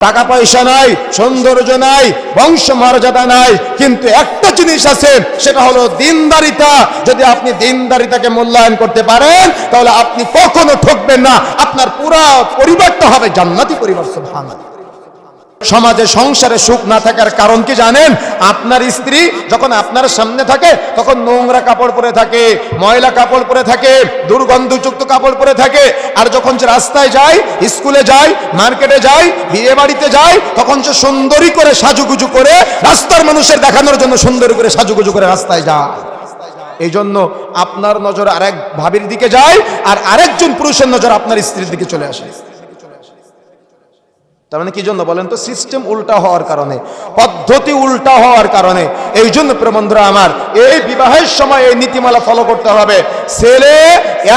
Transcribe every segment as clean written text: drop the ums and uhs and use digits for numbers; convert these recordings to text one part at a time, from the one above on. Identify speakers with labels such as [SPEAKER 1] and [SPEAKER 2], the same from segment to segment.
[SPEAKER 1] টাকা পয়সা নাই, সৌন্দর্য নাই, বংশ মর্যাদা নাই, কিন্তু একটা জিনিস আছে, সেটা হলো দিনদারিতা। যদি আপনি দিনদারিতাকে মূল্যায়ন করতে পারেন তাহলে আপনি কখনো ঠকবেন না, আপনার পুরো পরিবারটা হবে জান্নাতি পরিবার। সুবহানাল্লাহ। সমাজে সংসারে সুখ না থাকার কারণ কি জানেন? আপনার স্ত্রী যখন আপনার সামনে থাকে তখন নোংরা কাপড় পরে থাকে, ময়লা কাপড় পরে থাকে, দুর্গন্ধযুক্ত কাপড় পরে থাকে। আর যখন সে রাস্তায় যায়, স্কুলে যায়, মার্কেটে যায়, বিয়ে বাড়িতে যায়, তখন সে সুন্দরী করে সাজুগুজু করে রাস্তার মানুষের দেখানোর জন্য সুন্দরী করে সাজুগুজু করে রাস্তায় যায়। এই জন্য আপনার নজর আরেক ভাবির দিকে যায়, আর আরেকজন পুরুষের নজর আপনার স্ত্রীর দিকে চলে আসে। তার মানে কি জন্য বলেন তো? সিস্টেম উল্টা হওয়ার কারণে, পদ্ধতি উল্টা হওয়ার কারণে। এই জন্য প্রিয় বন্ধুরা আমার, এই বিবাহের সময় এই নীতিমালা ফলো করতে হবে। ছেলে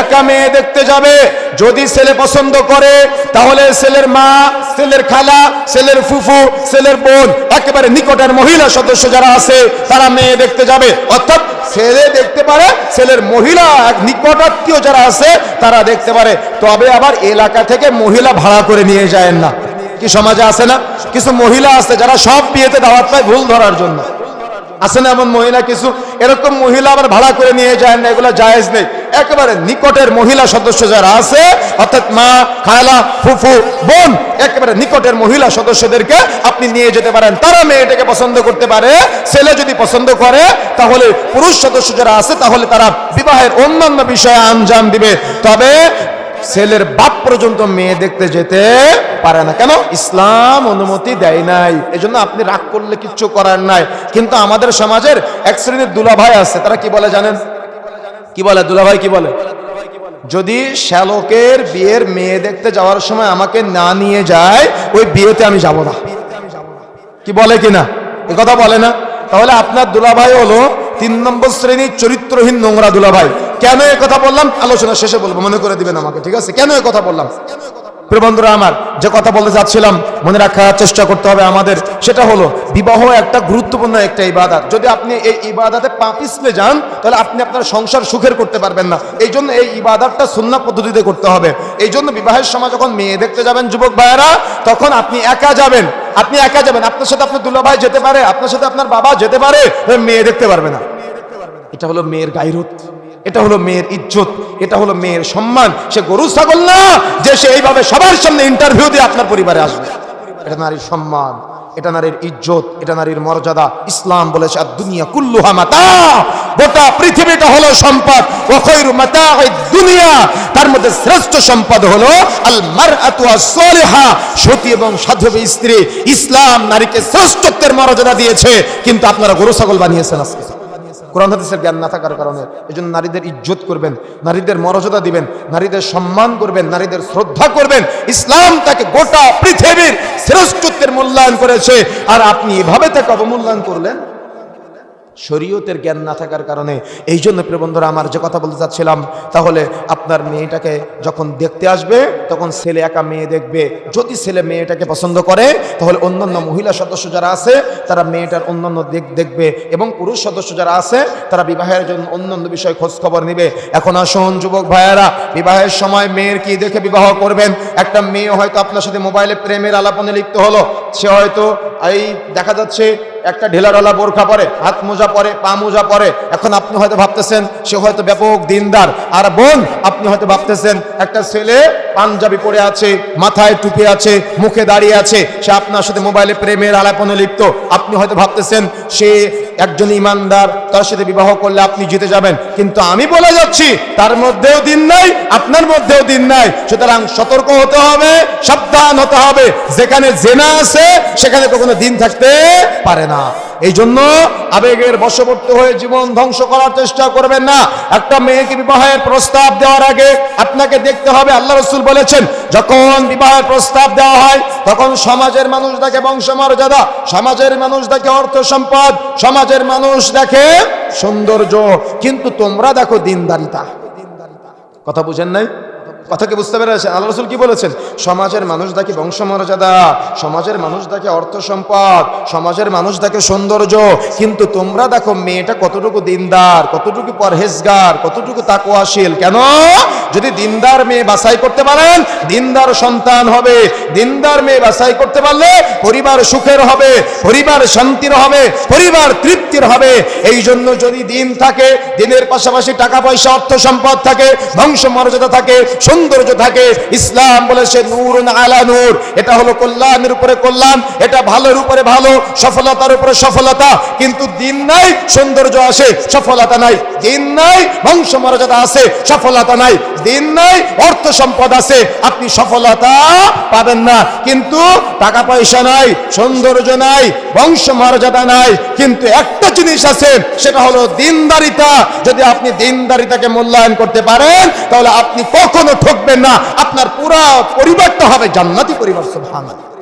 [SPEAKER 1] একা মেয়ে দেখতে যাবে, যদি ছেলে পছন্দ করে তাহলে ছেলের মা, ছেলের খালা, ছেলের ফুফু, ছেলের বোন, একেবারে নিকটের মহিলা সদস্য যারা আছে তারা মেয়ে দেখতে যাবে। অর্থাৎ ছেলে দেখতে পারে, ছেলের মহিলা নিকটাত্মীয় যারা আছে তারা দেখতে পারে। তবে আবার এলাকা থেকে মহিলা ভাড়া করে নিয়ে যায় না। কি সমাজে আছে না কিছু মহিলা আছে যারা সব বিয়েতে দাওয়াত পায় ভুল ধরার জন্য? আছে না এমন মহিলা কিছু? এরকম মহিলা আবার ভাড়া করে নিয়ে যায় না, এগুলো জায়েজ নেই। একেবারে নিকটের মহিলা সদস্য যারা আছে, অর্থাৎ মা, খালা, ফুফু, বোন, একেবারে নিকটের মহিলা সদস্যদেরকে আপনি নিয়ে যেতে পারেন। তারা মেয়েটাকে পছন্দ করতে পারে। ছেলে যদি পছন্দ করে তাহলে পুরুষ সদস্য যারা আছে তাহলে তারা বিবাহের অন্যান্য বিষয়ে আঞ্জাম দিবে। তবে ছেলের বাপ পর্যন্ত মেয়ে দেখতে যেতে পারে না। কেন? ইসলাম অনুমতি দেয় নাই। এজন্য আপনি রাগ করলে কিচ্ছু করার নাই। কিন্তু আমাদের সমাজের এক শ্রেণীর দুলাভাই আছে, তারা কি বলে জানেন? কি বলে দুলাভাই? কি বলে? যদি শ্যালকের বিয়ের মেয়ে দেখতে যাওয়ার সময় আমাকে না নিয়ে যায়, ওই বিয়েতে আমি যাব না। কি বলে কিনা? এ কথা বলে না? তাহলে আপনার দুলাভাই হলো 3 নম্বর শ্রেণীর চরিত্রহীন নোংরা দুলাভাই। কেন এ কথা বললাম আলোচনা শেষে বলবো, মনে করে দিবেন আমাকে, ঠিক আছে? কেন এ কথা বললাম? প্রিয় বন্ধুরা আমার, যে কথা বলতে যাচ্ছিলাম মনে রাখার চেষ্টা করতে হবে আমাদের, সেটা হলো বিবাহ একটা গুরুত্বপূর্ণ একটা ইবাদত। যদি আপনি এই ইবাদতে পা পিছলে যান তাহলে আপনি আপনার সংসার সুখের করতে পারবেন না। এই জন্য এই ইবাদতটা সুন্নাহ পদ্ধতিতে করতে হবে। এই জন্য বিবাহের সময় যখন মেয়ে দেখতে যাবেন যুবক ভাইয়েরা, তখন আপনি একা যাবেন। আপনি একা যাবেন, আপনার সাথে আপনার দুলাভাই যেতে পারে, আপনার সাথে আপনার বাবা যেতে পারে, মেয়ে দেখতে পারবে না। এটা হলো মেয়ের গায়রত, এটা হলো মেয়ের ইজ্জত, এটা হলো মেয়ের সম্মান। সে গরু ছাগল না যে সে এইভাবে সবার সামনে ইন্টারভিউ দিয়ে আপনার পরিবারে আসবে। এটা নারীর সম্মান, এটা নারীর ইজ্জত, এটা নারীর মর্যাদা। ইসলাম বলেছে আদ-দুনিয়া কুল্লুহা মাতা, গোটা পৃথিবীটা হলো সম্পদ। ওয়া খায়রু মাতা'আদ দুনিয়া, তার মধ্যে শ্রেষ্ঠ সম্পদ হলো আল মারআতু আস-সালিহা, সতী এবং সাধবী স্ত্রী। ইসলাম নারীকে শ্রেষ্ঠত্বের মর্যাদা দিয়েছে, কিন্তু আপনারা গরু ছাগল বানিয়েছেন আজকে কোরআন হাদিসের জ্ঞান না থাকার কারণে। এজন্য নারীদের ইজ্জত করবেন, নারীদের মর্যাদা দিবেন, নারীদের সম্মান করবেন, নারীদের শ্রদ্ধা করবেন। ইসলাম তাকে গোটা পৃথিবীর শ্রেষ্ঠত্বের মূল্যায়ন করেছে, আর আপনি এভাবে তাকে অবমূল্যায়ন করলেন শরীয়তের জ্ঞান না থাকার কারণে। এই জন্য প্রিয় বন্ধুরা আমার, যে কথা বলতে চাচ্ছিলাম, তাহলে আপনার মেয়েটাকে যখন দেখতে আসবে তখন ছেলে একা মেয়ে দেখবে। যদি ছেলে মেয়েটাকে পছন্দ করে তাহলে অন্যান্য মহিলা সদস্য যারা আছে তারা মেয়েটার অন্যান্য দিক দেখবে, এবং পুরুষ সদস্য যারা আছে তারা বিবাহের জন্য অন্যান্য বিষয় খোঁজ খবর নেবে। এখন আসুন যুবক ভাইয়েরা, বিবাহের সময় মেয়ের কি দেখে বিবাহ করবেন? একটা মেয়ে হয়তো আপনার সাথে মোবাইলে প্রেমের আলাপনে লিপ্ত হলো, সে হয়তো এই দেখা যাচ্ছে একটা ঢেলাডালা বোরখা পরে, হাত মোজা পরে, পা মোজা পরে। এখন আপনি হয়তো ভাবতেছেন সে হয়তো ব্যাপক দিনদার, আর বোন আপনি হয়তো ভাবতেছেন একটা ছেলে পাঞ্জাবি পরে আছে, মাথায় টুপি আছে, মুখে দাঁড়িয়ে আছে, সে আপনার সাথে মোবাইলে প্রেমের আলাপনে লিপ্ত। আপনি হয়তো ভাবতেছেন সে একজন ইমানদার, তার সাথে বিবাহ করলে আপনি জিতে যাবেন। কিন্তু আমি বলে যাচ্ছি তার মধ্যেও দিন নাই, আপনার মধ্যেও দিন নাই। সুতরাং সতর্ক হতে হবে, সাবধান হতে হবে। যেখানে জেনা আছে সেখানে কখনো দিন থাকতে পারে না। এই জন্য আবেগের বশবর্তী হয়ে জীবন ধ্বংস করার চেষ্টা করবেন না। একটা মেয়েকে বিবাহের প্রস্তাব দেওয়ার আগে আপনাকে দেখতে হবে, আল্লাহ রাসূল বলেছেন যখন বিবাহের প্রস্তাব দেওয়া হয় তখন সমাজের মানুষ দেখে বংশমর্যাদা, সমাজের মানুষ দেখে অর্থ সম্পদ, সমাজের মানুষ দেখে সৌন্দর্য, কিন্তু তোমরা দেখো দিনদারিতা। কথা বুঝেন নাই? কথা কি বুঝতে পেরেছেন? আল্লাহ রাসূল কি বলেছেন? সমাজের মানুষ দেখে বংশমর্যাদা, সমাজের মানুষ দেখে অর্থ সম্পদ, সমাজের মানুষ দেখে সৌন্দর্য, কিন্তু তোমরা দেখো মেয়েটা কতটুকু দিনদার, কতটুকু পরহেজগার, কতটুকু তাকওয়াশীল। কেন? যদি দিনদার মেয়ে বাছাই করতে পারেন, দিনদার সন্তান হবে। দিনদার মেয়ে বাছাই করতে পারলে পরিবার সুখের হবে, পরিবার শান্তির হবে, পরিবার তৃপ্তির হবে। এই জন্য যদি দিন থাকে, দিনের পাশাপাশি টাকা পয়সা অর্থ সম্পদ থাকে, বংশমর্যাদা থাকে, সৌন্দর্য থাকে, ইসলাম বলেছে নূরুন আলা নূর, এটা হলো কল্যাণের উপরে কল্যাণ, এটা ভালোর উপরে ভালো, সফলতার উপরে সফলতা। কিন্তু দিন নাই, সৌন্দর্য আসে, সফলতা নাই। দিন নাই, বংশমর্যাদা আছে, সফলতা নাই। দিন নাই, অর্থ সম্পদ আছে, আপনি সফলতা পাবেন না। কিন্তু টাকা পয়সা নাই, সৌন্দর্য নাই, বংশমর্যাদা নাই, কিন্তু একটা জিনিস আছে, সেটা হলো দিনদারিতা। যদি আপনি দিনদারিতাকে মূল্যায়ন করতে পারেন, তাহলে আপনি কখনো ঠকবেন না। আপনার পুরো পরিবারটা হবে জান্নাতি পরিবার। সুবহানাল্লাহ।